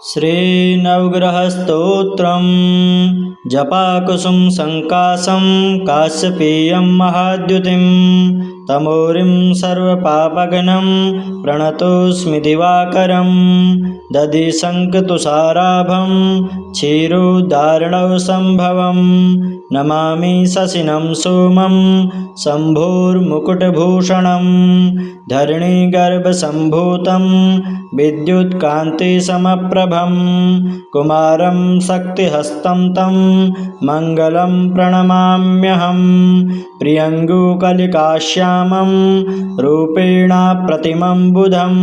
श्रीनवग्रहस्तोत्रम् जपाकुसुम संकासं काश्यपेयं महाद्युतिं तमोरिं सर्वपापघ्नं प्रणतोऽस्मि दिवाकरं दधिशङ्खतुषाराभं क्षीरोदार्णवसम्भवं नमामि शशिनं सोमं शम्भोर्मुकुटभूषणं धरणीगर्भसम्भूतं विद्युत्कान्तिसमप्रभं कुमारं शक्तिहस्तं तं मङ्गलं प्रणमाम्यहं प्रियङ्गुकलिकाश्यामं रूपेण प्रतिमं बुधं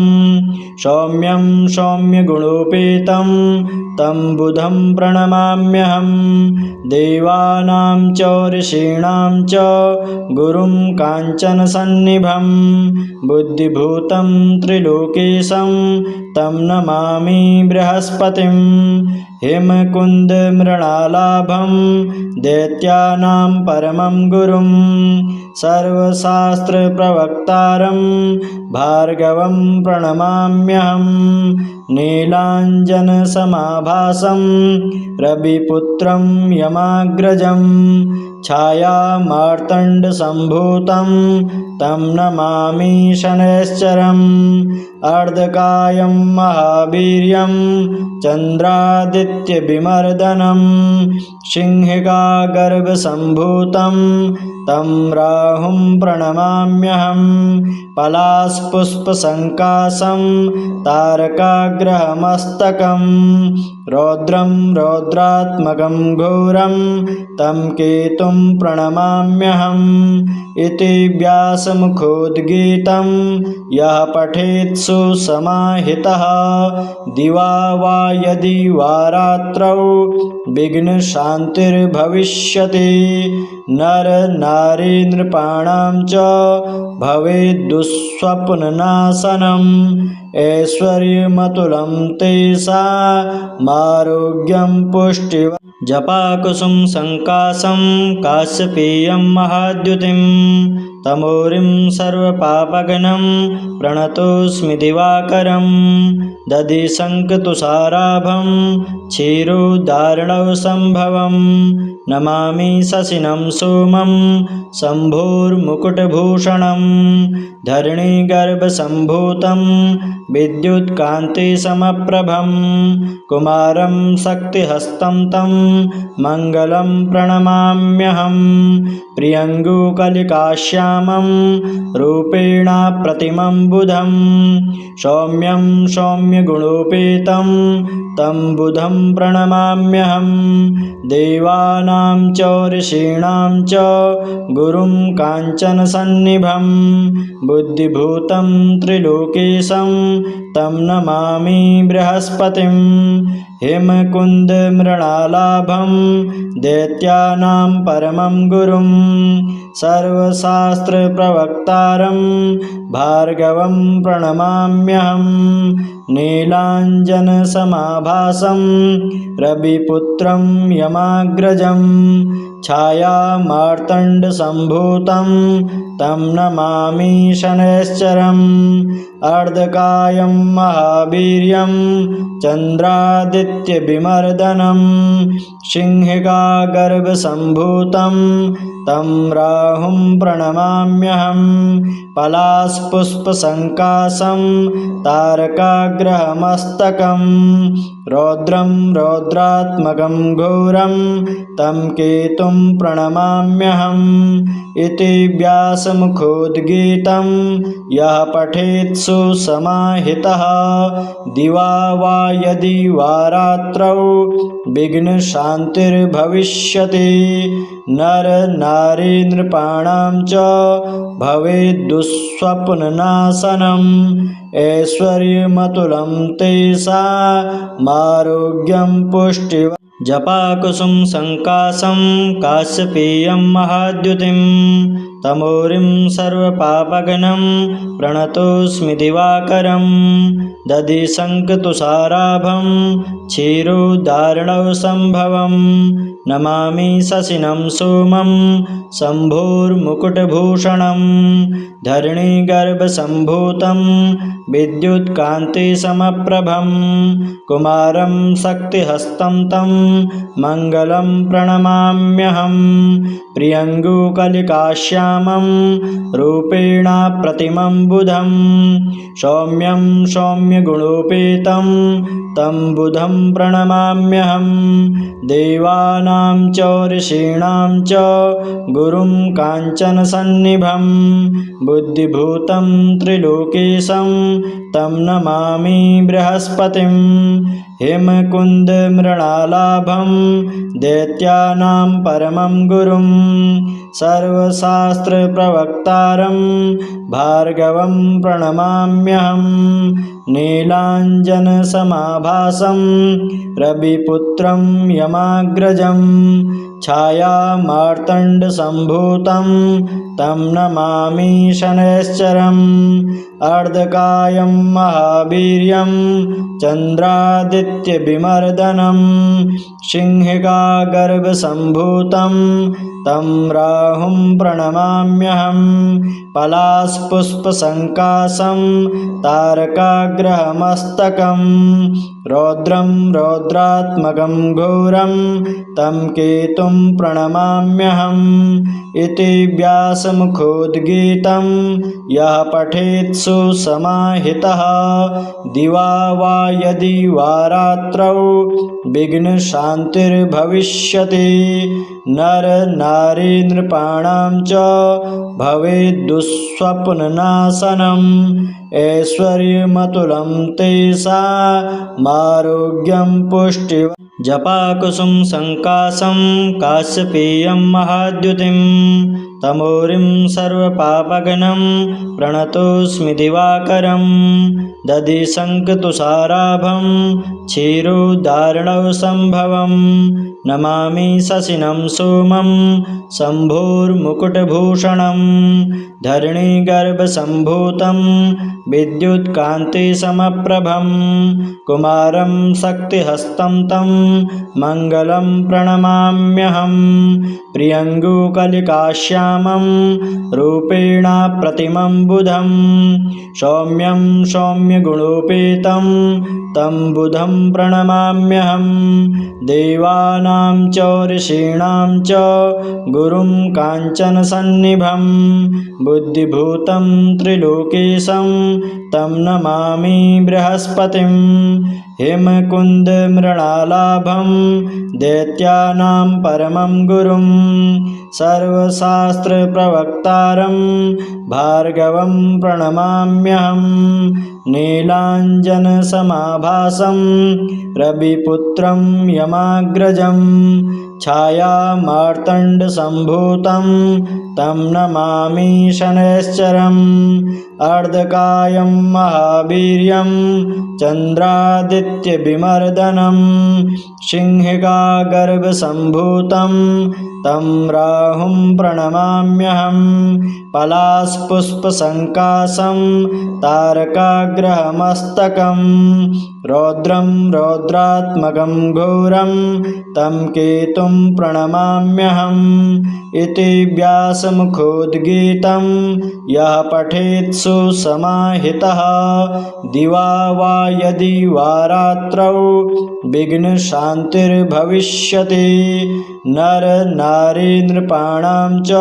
सौम्यं सौम्यगुणोपेतं तं बुधं प्रणमाम्यहं देवानां च ऋषीणां च गुरुं काञ्चनसन्निभं बुद्धिभूतं त्रिलोकेशं तं नमामि बृहस्पतिं हेमकुन्दमृणालाभं दैत्यानां परमं गुरुं सर्वशास्त्रप्रवक्तारं भार्गवं प्रणमाम्यहं नीलाञ्जनसमाभासं रविपुत्रं यमाग्रजं छायामार्तण्डसम्भूतं तं नमामि शनैश्चरम् अर्धकायं महावीर्यं चन्द्रादित्यविमर्दनं सिंहिकागर्भसम्भूतं तं राहुं प्रणमाम्यहं पलाशपुष्पसङ्काशं तारकाग्रहमस्तकं रौद्रं रौद्रात्मकं घोरं तं केतुं प्रणमाम्यहम् इति व्यासमुखोद्गीतं यः पठेत् सुसमाहितः दिवा वा यदि वा रात्रौ विघ्नशान्तिर्भविष्यति नरनारीनृपाणां च भवेद्दुःस्वप्ननाशनम् ऐश्वर्यमतुलं तेषामारोग्यं पुष्टिः जपाकुसुम संकासं काश्यपेयं महाद्युतिं तमोरिं सर्वपापघ्नं प्रणतोऽस्मि दिवाकरं दधिशङ्खतुषाराभं क्षीरोदार्णवसम्भवं नमामि शशिनं सोमं शम्भोर्मुकुटभूषणं धरणीगर्भसम्भूतं विद्युत्कान्तिसमप्रभं कुमारं शक्तिहस्तं तं मङ्गलं प्रणमाम्यहं प्रियङ्गुकलिकाश्यामं रूपेण प्रतिमं बुधं सौम्यं सौम्यगुणोपेतं तं बुधं प्रणमाम्यहं देवानां च ऋषीणां च गुरुं काञ्चनसन्निभं बुद्धिभूतं त्रिलोकेशं तं नमामि बृहस्पतिं हेमकुन्दमृणालाभं दैत्यानां परमं गुरुं सर्वशास्त्रप्रवक्तारं भार्गवं प्रणमाम्यहं नीलाञ्जनसमाभासं रविपुत्रं यमाग्रजं छायामार्तण्डसम्भूतं तं नमामि शनैश्चरम् अर्धकायं महावीर्यं चन्द्रादित्यविमर्दनं सिंहिकागर्भसम्भूतं तं राहुं प्रणमाम्यहं पलाशपुष्पसङ्काशं तारकाग्रहमस्तकं रौद्रं रौद्रात्मकं घोरं तं केतुं प्रणमाम्यहम् इति व्यासमुखोद्गीतं यः पठेत् सुसमाहितः दिवा वा यदि वा रात्रौ विघ्नशान्तिर्भविष्यति नरनारीनृपाणां च भवेद्दुःस्वप्ननाशनम् ऐश्वर्यमतुलं तेषामारोग्यं पुष्टिः जपाकुसुम संकासं काश्यपेयं महाद्युतिं तमोरिं सर्वपापघ्नं प्रणतोऽस्मि दिवाकरं दधिशङ्खतुषाराभं क्षीरोदार्णवसम्भवं नमामि शशिनं सोमं शम्भोर्मुकुटभूषणं धरणीगर्भसम्भूतं विद्युत्कान्तिसमप्रभं कुमारं शक्तिहस्तं तं मङ्गलं प्रणमाम्यहं प्रियङ्गुकलिकाश्यामं रूपेण प्रतिमं बुधं सौम्यं सौम्यगुणोपेतं तं बुधं प्रणमाम्यहं देवानां च ऋषीणां च गुरुं काञ्चनसन्निभं बुद्धिभूतं त्रिलोकेशं तं नमामि बृहस्पतिं हेमकुन्दमृणालाभं दैत्यानां परमं गुरुं सर्वशास्त्रप्रवक्तारं भार्गवं प्रणमाम्यहं नीलाञ्जनसमाभासं रविपुत्रं यमाग्रजं छायामार्तण्डसम्भूतं तं नमामि शनैश्चरम् अर्धकायं महावीर्यं चन्द्रादित्यविमर्दनं सिंहिकागर्भसम्भूतं तं राहुं प्रणमाम्यहं पलाशपुष्पसङ्काशं तारकाग्रहमस्तकं रौद्रं रौद्रात्मकं घोरं तं केतुं प्रणमाम्यहम् इति व्यासमुखोद्गीतं यः पठेत् सुसमाहितः दिवा वा यदि वा रात्रौ विघ्नशान्तिर्भविष्यति नरनारी नृपाणां च भवेद्दुःस्वप्ननाशनम् ऐश्वर्यमतुलं तेषामारोग्यं पुष्टिः जपाकुसुम संकाशं काश्यपेयं महाद्युतिं तमोरिं सर्वपापघ्नं प्रणतोऽस्मि दिवाकरं दधिशङ्खतुषाराभं क्षीरोदार्णवसम्भवं नमामि शशिनं सोमं शम्भोर्मुकुटभूषणं धरणीगर्भसम्भूतं विद्युत्कान्तिसमप्रभं कुमारं शक्तिहस्तं तं मङ्गलं प्रणमाम्यहं प्रियङ्गुकलिकाश्यामं रूपेण प्रतिमं बुधं सौम्यं सौम्यगुणोपेतं तं बुधं प्रणमाम्यहं देवानां च ऋषीणां च गुरुं काञ्चनसन्निभं बुद्धिभूतं त्रिलोकेशं तं नमामि बृहस्पतिं हेमकुन्दमृणालाभं दैत्यानां परमं गुरुं सर्वशास्त्रप्रवक्तारं भार्गवं प्रणमाम्यहं नीलाञ्जनसमाभासं रविपुत्रं यमाग्रजं छायामार्तण्डसम्भूतं तं नमामि शनैश्चरम् अर्धकायं महावीर्यं चन्द्रादित्यविमर्दनं सिंहिकागर्भसम्भूतं तं राहुं प्रणमाम्यहं पलाशपुष्पसङ्काशं तारकाग्रहमस्तकं रौद्रं रौद्रात्मकं घोरं तं केतुं प्रणमाम्यहम् इति व्यासमुखोद्गीतं यः पठेत् सुसमाहितः दिवा वा यदि वा रात्रौ विघ्नशान्तिर्भविष्यति नरनारी नृपाणां च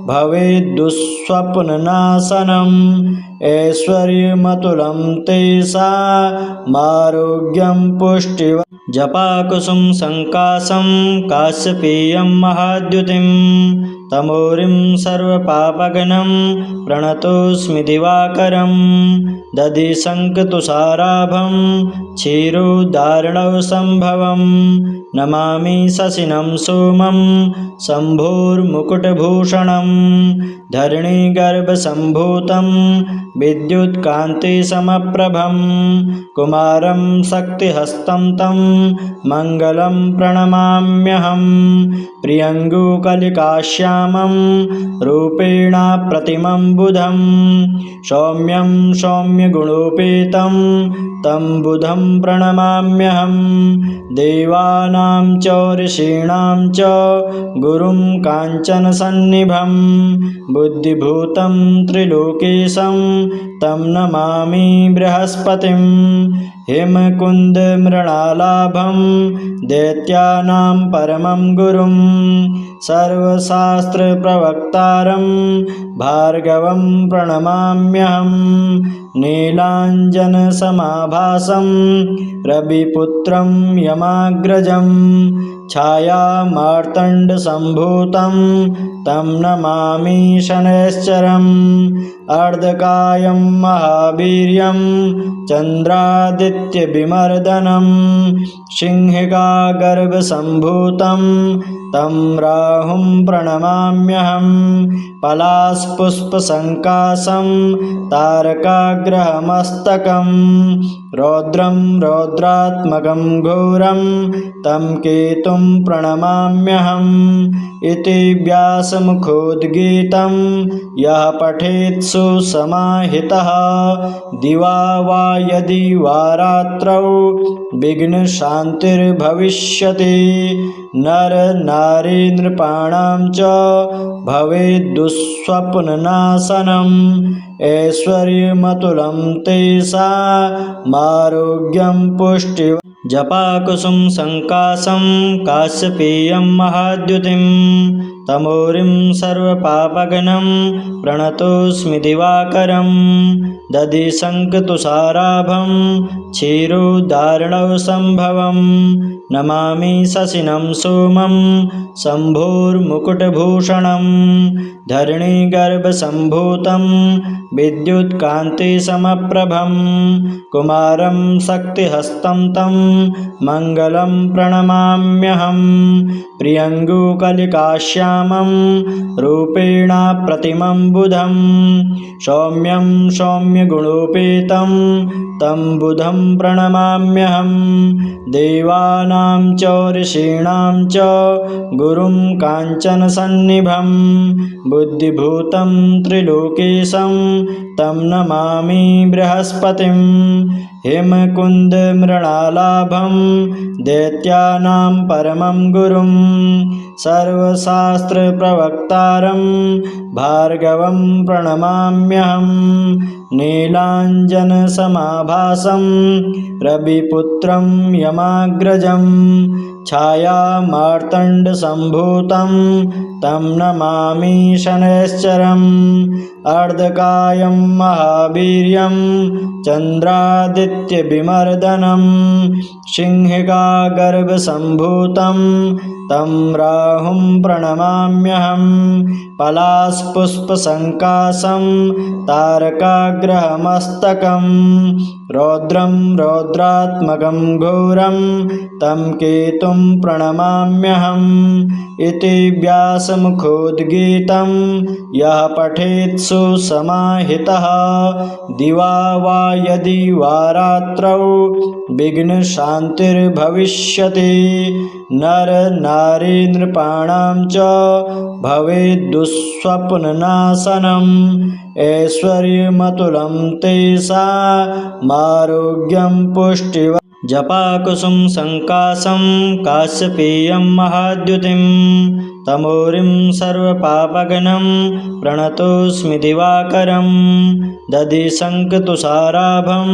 भवेद्दुःस्वप्ननाशनम् ऐश्वर्यमतुलं तेषामारोग्यं पुष्टिः जपाकुसुम संकाशं काश्यपेयं महाद्युतिं तमोरिं सर्वपापघ्नं प्रणतोऽस्मि दिवाकरं दधिशङ्खतुषाराभं क्षीरोदार्णवसम्भवं नमामि शशिनं सोमं शम्भोर्मुकुटभूषणं धरणीगर्भसम्भूतं विद्युत्कान्तिसमप्रभं कुमारं शक्तिहस्तं तं मङ्गलं प्रणमाम्यहं प्रियङ्गुकलिकाश्यामं श्यामं रूपेण प्रतिमं बुधं सौम्यं सौम्यगुणोपेतं तं बुधं प्रणमाम्यहं देवानां च ऋषीणां च गुरुं काञ्चनसन्निभं बुद्धिभूतं त्रिलोकेशं तं नमामि बृहस्पतिं हेमकुन्दमृणालाभं दैत्यानां परमं गुरुं सर्वशास्त्रप्रवक्तारं भार्गवं प्रणमाम्यहं नीलाञ्जनसमाभासं रविपुत्रं यमाग्रजं छायामार्तण्डसम्भूतं तं नमामि शनैश्चरम् अर्धकायं महावीर्यं चन्द्रादित्यविमर्दनं सिंहिकागर्भसम्भूतं तं राहुं प्रणमाम्यहं पलाशपुष्पसङ्काशं तारकाग्रहमस्तकं रौद्रं रौद्रात्मकं घोरं तं केतुं प्रणमाम्यहम् इति व्यासमुखोद्गीतं यः पठेत् सुसमाहितः दिवा वा यदि वा रात्रौ विघ्नशान्तिर्भविष्यति नरनारी नृपाणां च भवेत् दुःस्वप्ननाशनम् ऐश्वर्यमतुलं तेषामारोग्यं पुष्टि जपाकुसुम सङ्काशं काश्यपेयं महाद्युतिं तमोरिं सर्वपापघ्नं प्रणतोऽस्मि दिवाकरं दधिशङ्खतुषाराभं क्षीरोदार्णवसम्भवं नमामि शशिनं सोमं शम्भोर्मुकुटभूषणं धरणीगर्भसम्भूतं विद्युत्कान्तिसमप्रभं कुमारं शक्तिहस्तं तं मङ्गलं प्रणमाम्यहं प्रियङ्गुकलिकाश्यामं रूपेण प्रतिमं बुधं सौम्यं सौम्यगुणोपेतं तं बुधं प्रणमाम्यहं देवानां च ऋषीणां च गुरुं काञ्चनसन्निभं बुद्धिभूतं त्रिलोकेशं तं नमामि बृहस्पतिं हेमकुन्दमृणालाभं दैत्यानां परमं गुरुं सर्वशास्त्रप्रवक्तारं भार्गवं प्रणमाम्यहं नीलाञ्जनसमाभासं रविपुत्रं यमाग्रजं छायामार्तण्डसम्भूतं तं नमामि शनैश्चरम् अर्धकायं महावीर्यं चन्द्रादित्यविमर्दनं सिंहिकागर्भसम्भूतं तं राहुं प्रणमाम्यहं पलाशपुष्पसङ्काशं तारकाग्रहमस्तकं रौद्रं रौद्रात्मकं घोरं तं केतुं प्रणमाम्यहम् इति व्यासमुखोद्गीतं यः पठेत् सुसमाहितः दिवा वा यदि वा रात्रौ विघ्नशान्तिर्भविष्यति नरनारी नृपाणां च भवेत् दुःस्वप्ननाशनम् ऐश्वर्यमतुलं तेषामारोग्यं पुष्टिः जपाकुसुम सङ्काशं काश्यपेयं महाद्युतिं तमोरिं सर्वपापघ्नं प्रणतोऽस्मि दिवाकरं दधिशङ्खतुषाराभं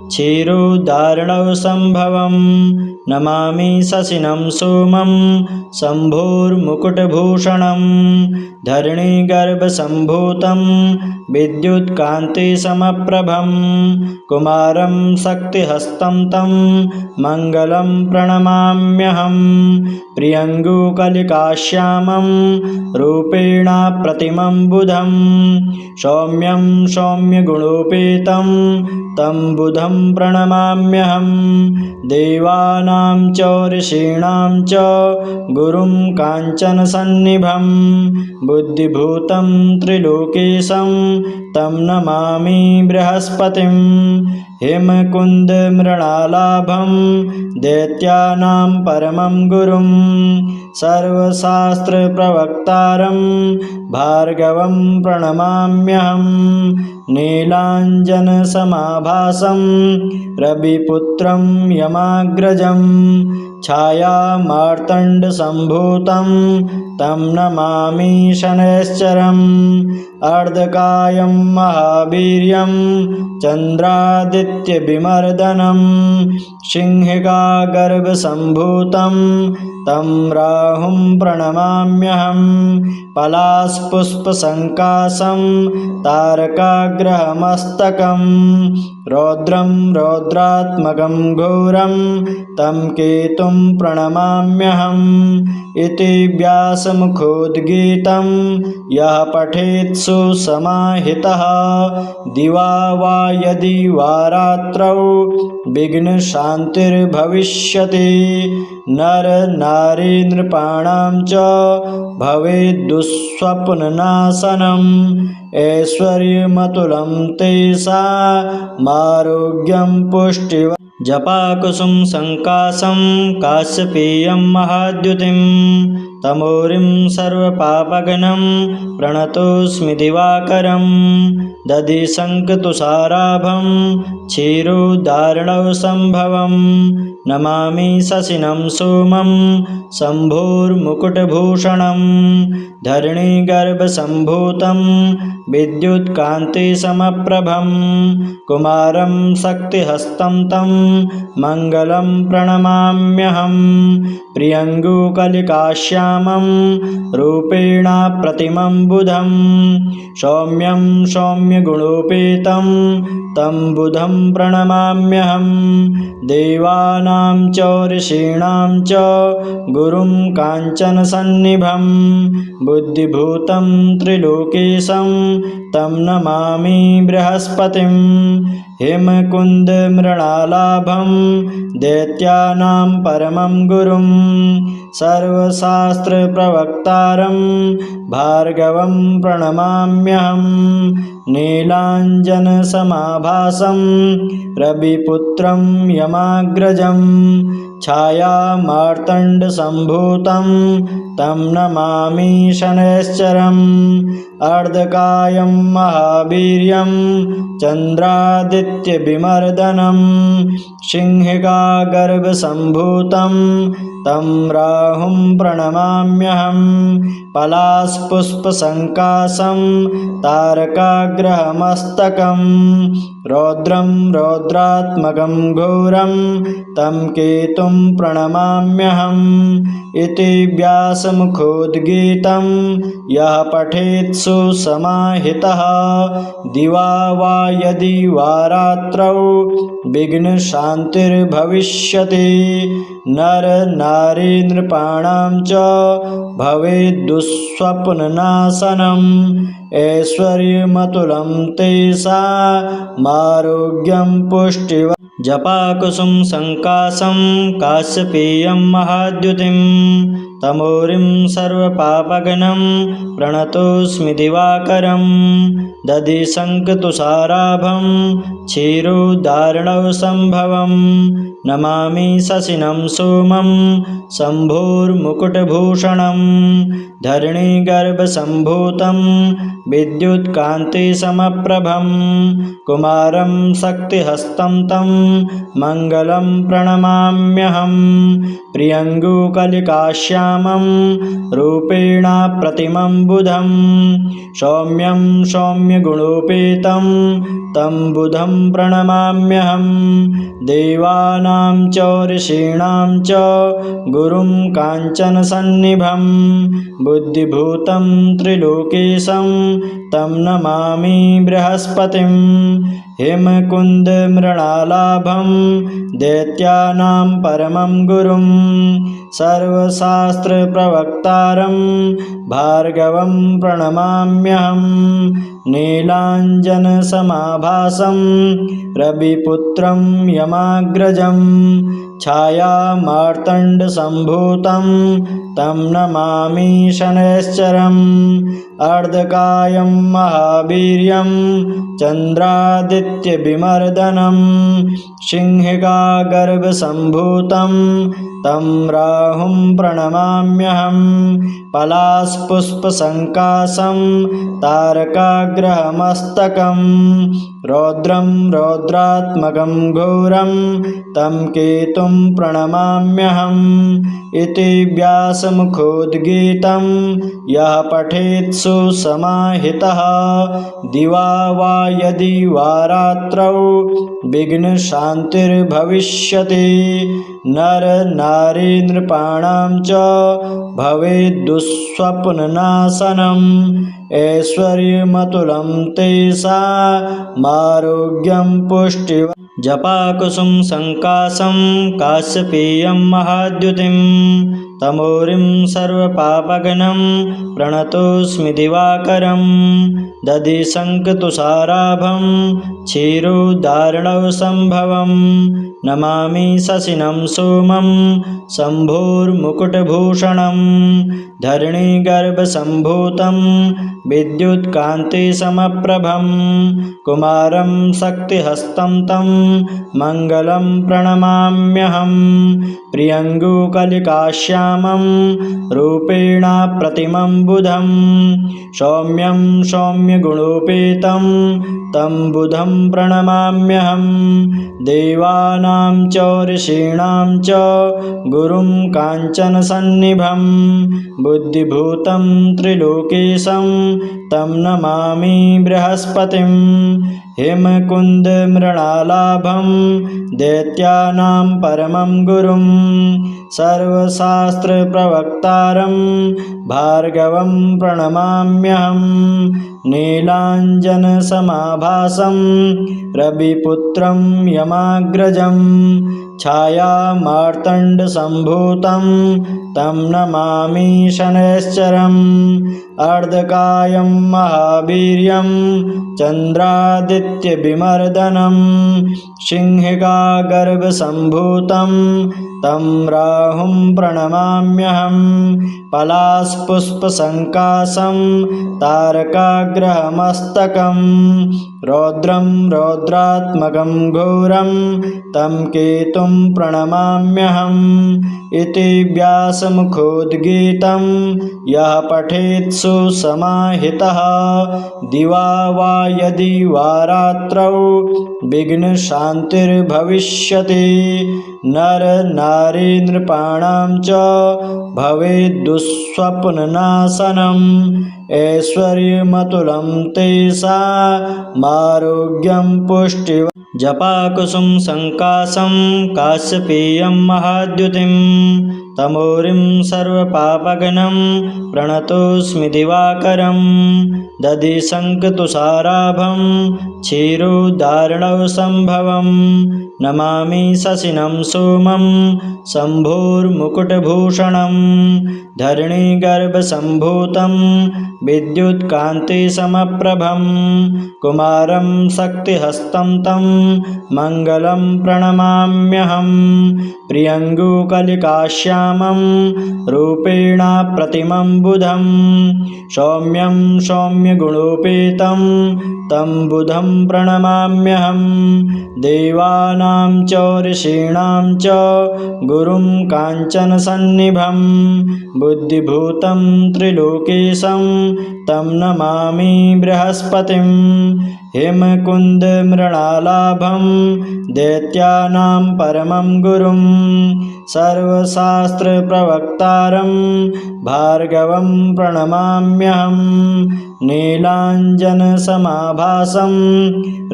क्षीरोदार्णवसम्भवं नमामि शशिनं सोमं शम्भोर्मुकुटभूषणं धरणीगर्भसम्भूतं विद्युत्कान्तिसमप्रभं कुमारं शक्तिहस्तं तं मङ्गलं प्रणमाम्यहं प्रियङ्गुकलिकाश्यामं रूपेण प्रतिमं बुधं सौम्यं सौम्यगुणोपेतं तं बुधं प्रणमाम्यहं देवानां च ऋषीणां च गुरुं काञ्चनसन्निभं बुद्धिभूतं त्रिलोकेशं तं नमामि बृहस्पतिं हेमकुन्दमृणालाभं दैत्यानां परमं गुरुं सर्वशास्त्रप्रवक्तारं भार्गवं प्रणमाम्यहं नीलाञ्जनसमाभासं रविपुत्रं यमाग्रजं छायामार्तण्डसम्भूतं तं नमामि शनैश्चरम् अर्धकायं महावीर्यं चन्द्रादित्यविमर्दनं सिंहिकागर्भसम्भूतं तं राहुं प्रणमाम्यहं पलाशपुष्पसङ्काशं तारकाग्रहमस्तकं रौद्रं रौद्रात्मकं घोरं तं केतुं प्रणमाम्यहम् इति व्यासमुखोद्गीतं यः पठेत् सुसमाहितः दिवा वा यदि वा रात्रौ विघ्नशान्तिर्भविष्यति नरनारीनृपाणां च भवेद्दुःस्वप्ननाशनम् ऐश्वर्यमतुलं तेषामारोग्यं पुष्टिः जपाकुसुम संकाशं काश्यपेयं महाद्युतिं तमोरिं सर्वपापघ्नं प्रणतोऽस्मि दिवाकरं दधिशङ्खतुषाराभं क्षीरोदार्णवसम्भवं नमामि शशिनं सोमं शम्भोर्मुकुटभूषणं धरणीगर्भसम्भूतं विद्युत्कान्तिसमप्रभं कुमारं शक्तिहस्तं तं मङ्गलं प्रणमाम्यहं प्रियङ्गुकलिकाश्यामं रूपेण प्रतिमं बुधं सौम्यं सौम्यगुणोपेतं तं बुधं प्रणमाम्यहं देवानां च ऋषीणां च गुरुं काञ्चनसन्निभं बुद्धिभूतं त्रिलोकेशं तं नमामि बृहस्पतिं हेमकुन्दमृणालाभं दैत्यानां परमं गुरुं सर्वशास्त्रप्रवक्तारं भार्गवं प्रणमाम्यहं नीलाञ्जनसमाभासं रविपुत्रं यमाग्रजं छायामार्तण्डसम्भूतं तं नमामि शनैश्चरम् अर्धकायं महावीर्यं चन्द्रादित्यविमर्दनं सिंहिकागर्भसम्भूतं तं राहुं प्रणमाम्यहं पलाशपुष्पसङ्काशं तारकाग्रहमस्तकं रौद्रं रौद्रात्मकं घोरं तं केतुं प्रणमाम्यहम् इति व्यासमुखोद्गीतं यः पठेत् सुसमाहितः दिवा वा यदि वा रात्रौ विघ्नशान्तिर्भविष्यति नरनारीनृपाणां च भवेद्दुःस्वप्ननाशनम् ऐश्वर्यमतुलं तेषामारोग्यं पुष्टिः जपाकुसुम संकाशं काश्यपेयं महाद्युतिं तमोरिं सर्वपापघ्नं प्रणतोऽस्मि दिवाकरं दधिशङ्खतुषाराभं क्षीरोदार्णवसम्भवं नमामि शशिनं सोमं शम्भोर्मुकुटभूषणं धरणीगर्भसम्भूतं विद्युत्कान्तिसमप्रभं कुमारं शक्तिहस्तं तं मङ्गलं प्रणमाम्यहं प्रियङ्गुकलिकाश्यामं रूपेण प्रतिमं बुधं सौम्यं सौम्यगुणोपेतं तं बुधं प्रणमाम्यहं देवानां च ऋषीणां च गुरुं काञ्चनसन्निभं बुद्धिभूतं त्रिलोकेशं तं नमामि बृहस्पतिं हेमकुन्दमृणालाभं दैत्यानां परमं गुरुं सर्वशास्त्रप्रवक्तारं भार्गवं प्रणमाम्यहं नीलाञ्जनसमाभासं रविपुत्रं यमाग्रजं छायामार्तण्डसम्भूतं तं नमामि शनैश्चरम् अर्धकायं महावीर्यं चन्द्रादित्यविमर्दनं सिंहिका गर्भसम्भूतं तं राहुं प्रणमाम्यहं पलाशपुष्पसङ्काशं तारकाग्रहमस्तकं रौद्रं रौद्रात्मकं घोरं तं केतुं प्रणमाम्यहम् इति व्यासमुखोद्गीतं यः पठेत् सुसमाहितः दिवा वा यदि वा रात्रौ विघ्नशान्तिर्भविष्यति नरनारी नृपाणां च भवेद्दुःस्वप्ननाशनम् ऐश्वर्यमतुलं तेषामारोग्यं पुष्टिः जपाकुसुम संकाशं काश्यपेयं महाद्युतिं तमोरिं सर्वपापघ्नं प्रणतोऽस्मि दिवाकरं दधिशङ्खतुषाराभं क्षीरोदार्णवसम्भवं नमामि शशिनं सोमं शम्भोर्मुकुटभूषणं धरणीगर्भसम्भूतं विद्युत्कान्तिसमप्रभं कुमारं शक्तिहस्तं तं मङ्गलं प्रणमाम्यहं प्रियङ्गुकलिकाश्यामं रूपेणाप्रतिमं बुधं सौम्यं सौम्यगुणोपेतं तं बुधं प्रणमाम्यहं देवानां च ऋषीणां च गुरुं काञ्चनसन्निभं बुद्धिभूतं त्रिलोकेशं तं नमामि बृहस्पतिं हेमकुन्दमृणालाभं दैत्यानां परमं गुरुं सर्वशास्त्रप्रवक्तारं भार्गवं प्रणमाम्यहं नीलाञ्जनसमाभासं रविपुत्रं यमाग्रजं छायामार्तण्डसम्भूतं तं नमामि शनैश्चरम् अर्धकायं महावीर्यं चन्द्रादित्यविमर्दनं सिंहिका गर्भसम्भूतं तं राहुं प्रणमाम्यहं पलाशपुष्पसङ्काशं तारकाग्रहमस्तकं रौद्रं रौद्रात्मकं घोरं तं केतुं प्रणमाम्यहम् इति व्यासमुखोद्गीतं यः पठेत् सुसमाहितः दिवा वा यदि वा रात्रौ विघ्नशान्तिर्भविष्यति नरनारी नृपाणां च भवेद्दुःस्वप्ननाशनम् ऐश्वर्यमतुलं तेषामारोग्यं पुष्टिः जपाकुसुम संकाशं काश्यपेयं महाद्युतिं तमोरिं सर्वपापघ्नं प्रणतोऽस्मि दिवाकरं दधिशङ्खतुषाराभं क्षीरोदार्णवसम्भवं नमामि शशिनं सोमं शम्भोर्मुकुटभूषणं धरणीगर्भसम्भूतं विद्युत्कान्तिसमप्रभं कुमारं शक्तिहस्तं तं मङ्गलं प्रणमाम्यहं प्रियङ्गुकलिकाश्यामं रूपेणाप्रतिमं बुधं सौम्यं सौम्यगुणोपेतं तं बुधं प्रणमाम्यहं देवानां च ऋषीणां च गुरुं काञ्चनसन्निभं बुद्धिभूतं त्रिलोकेशं तं नमामि बृहस्पतिं हेमकुन्दमृणालाभं दैत्यानां परमं गुरुं सर्वशास्त्रप्रवक्तारं भार्गवं प्रणमाम्यहं नीलाञ्जनसमाभासं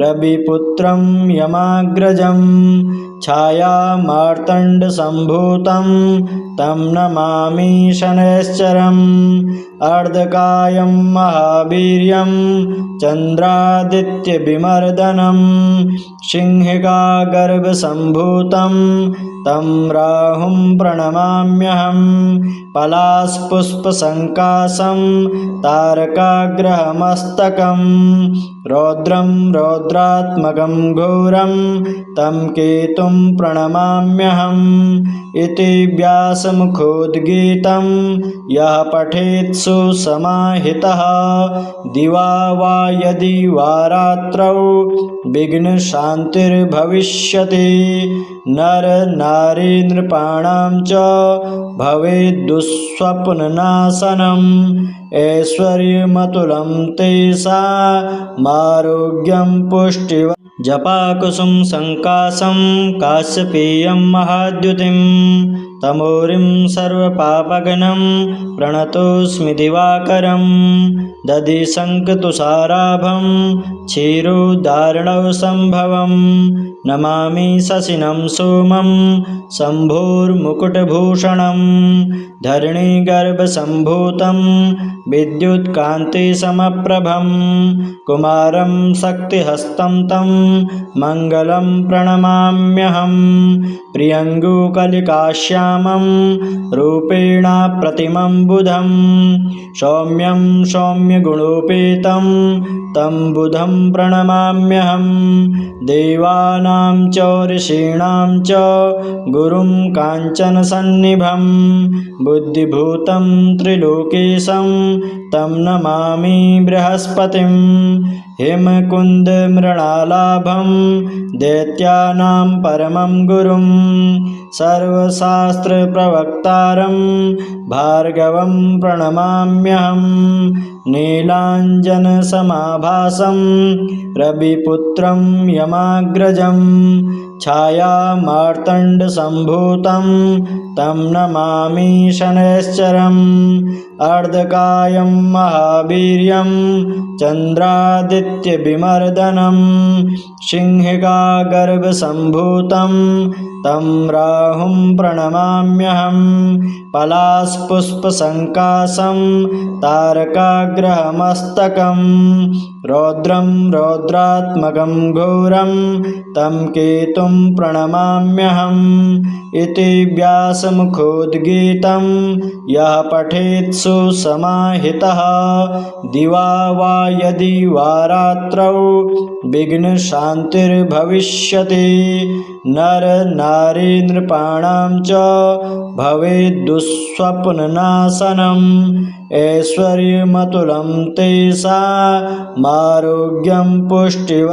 रविपुत्रं यमाग्रजं छायामार्तण्डसम्भूतं तं नमामि शनैश्चरम् अर्धकायं महावीर्यं चन्द्रादित्यविमर्दनं सिंहिका गर्भसम्भूतं तं राहुं प्रणमाम्यहं पलाशपुष्पसङ्काशं तारकाग्रहमस्तकं रौद्रं रौद्रात्मकं घोरं तं केतुं प्रणमाम्यहम् इति व्यासमुखोद्गीतं यः पठेत् सुसमाहितः दिवा वा यदि वा रात्रौ विघ्नशान्तिर्भविष्यति नरनारी नृपाणां च भवेद्दुःस्वप्ननाशनम् ऐश्वर्यमतुलं तेषामारोग्यं पुष्टिः जपाकुसुम संकाशं काश्यपेयं महाद्युतिं तमोरिं सर्वपापघ्नं प्रणतोऽस्मि दिवाकरं दधिशङ्खतुषाराभं क्षीरोदार्णवसम्भवं नमामि शशिनं सोमं शम्भोर्मुकुटभूषणं धरणीगर्भसम्भूतं विद्युत्कान्तिसमप्रभं कुमारं शक्तिहस्तं तं मङ्गलं प्रणमाम्यहं प्रियङ्गुकलिकाश्यामं रूपेण प्रतिमं बुधं सौम्यं सौम्यगुणोपेतं तं बुधं प्रणमाम्यहं देवानां च ऋषीणां च गुरुं काञ्चनसन्निभं बुद्धिभूतं त्रिलोकेशं तं नमामि बृहस्पतिं हेमकुन्दमृणालाभं दैत्यानां परमं गुरुं सर्वशास्त्रप्रवक्तारं भार्गवं प्रणमाम्यहं नीलाञ्जनसमाभासं रविपुत्रं यमाग्रजं छायामार्तण्डसम्भूतं तं नमामि शनैश्चरम् अर्धकायं महावीर्यं चन्द्रादित्यविमर्दनं सिंहिकागर्भसम्भूतं तं राहुं प्रणमाम्यहं पलाशपुष्पसङ्काशं तारकाग्रहमस्तकं रौद्रं रौद्रात्मकं घोरं तं केतुं प्रणमाम्यहम् इति व्यासमुखोद्गीतं यः पठेत् सुसमाहितः दिवा वा यदि वा रात्रौ विघ्नशान्तिर्भविष्यति नरनारी नृपाणां च भवेद्दुःस्वप्ननाशनम् ऐश्वर्यमतुलं तेषामारोग्यं पुष्टिः